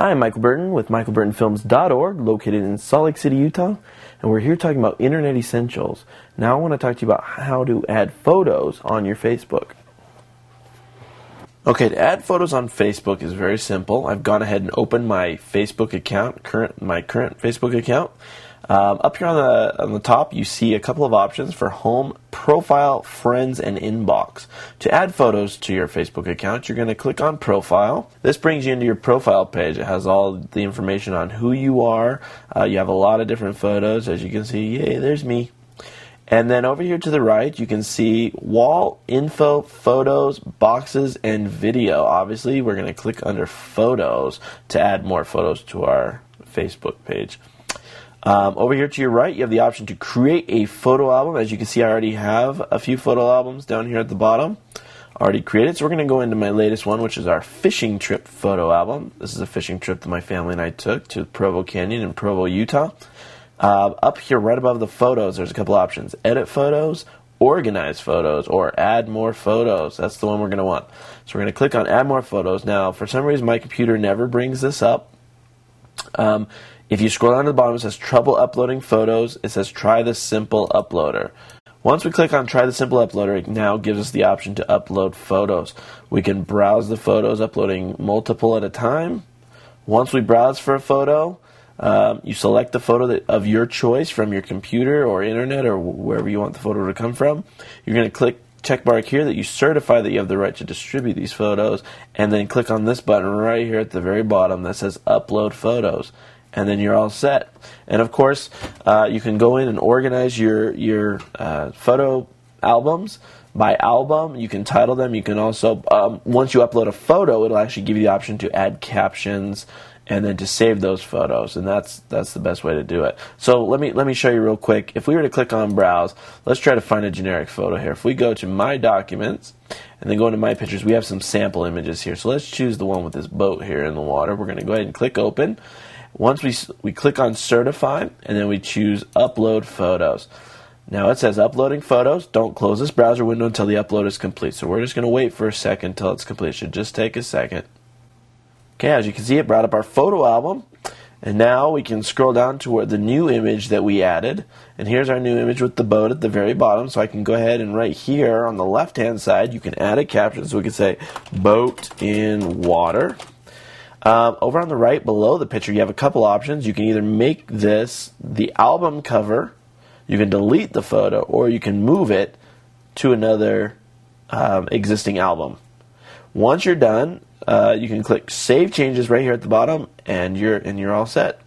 Hi, I'm Michael Burton with michaelburtonfilms.org, located in Salt Lake City, Utah, and we're here talking about Internet Essentials. Now I want to talk to you about how to add photos on your Facebook. Okay, to add photos on Facebook is very simple. I've gone ahead and opened my Facebook account, my current Facebook account. Up here on the top, you see a couple of options for Home, Profile, Friends, and Inbox. To add photos to your Facebook account, you're going to click on Profile. This brings you into your profile page. It has all the information on who you are. You have a lot of different photos. As you can see, yay, there's me. And then over here to the right, you can see Wall, Info, Photos, Boxes, and Video. Obviously, we're going to click under Photos to add more photos to our Facebook page. Over here to your right, you have the option to create a photo album. As you can see, I already have a few photo albums down here at the bottom already created. So we're going to go into my latest one, which is our fishing trip photo album. This is a fishing trip that my family and I took to Provo Canyon in Provo, Utah. Up here right above the photos, there's a couple options. Edit photos, organize photos, or add more photos. That's the one we're going to want. So we're going to click on add more photos. Now, for some reason, my computer never brings this up. If you scroll down to the bottom, it says trouble uploading photos. It says try the simple uploader. Once we click on try the simple uploader, it now gives us the option to upload photos. We can browse the photos, uploading multiple at a time. Once we browse for a photo, you select the photo of your choice from your computer or internet or wherever you want the photo to come from. You're going to click check mark here that you certify that you have the right to distribute these photos, and then click on this button right here at the very bottom that says upload photos. And then you're all set. And of course, you can go in and organize your photo albums by album. You can title them. You can also, once you upload a photo, it'll actually give you the option to add captions and then to save those photos. And that's the best way to do it. So let me show you real quick. If we were to click on Browse, let's try to find a generic photo here. If we go to My Documents and then go into My Pictures, we have some sample images here. So let's choose the one with this boat here in the water. We're going to go ahead and click Open. Once we click on Certify, and then we choose Upload Photos. Now it says Uploading Photos. Don't close this browser window until the upload is complete. So we're just going to wait for a second until it's complete. It should just take a second. Okay, as you can see, it brought up our photo album. And now we can scroll down to where the new image that we added. And here's our new image with the boat at the very bottom. So I can go ahead and right here on the left-hand side, you can add a caption. So we can say, Boat in Water. Over on the right below the picture, you have a couple options. You can either make this the album cover, you can delete the photo, or you can move it to another existing album. Once you're done, you can click Save Changes right here at the bottom, and you're all set.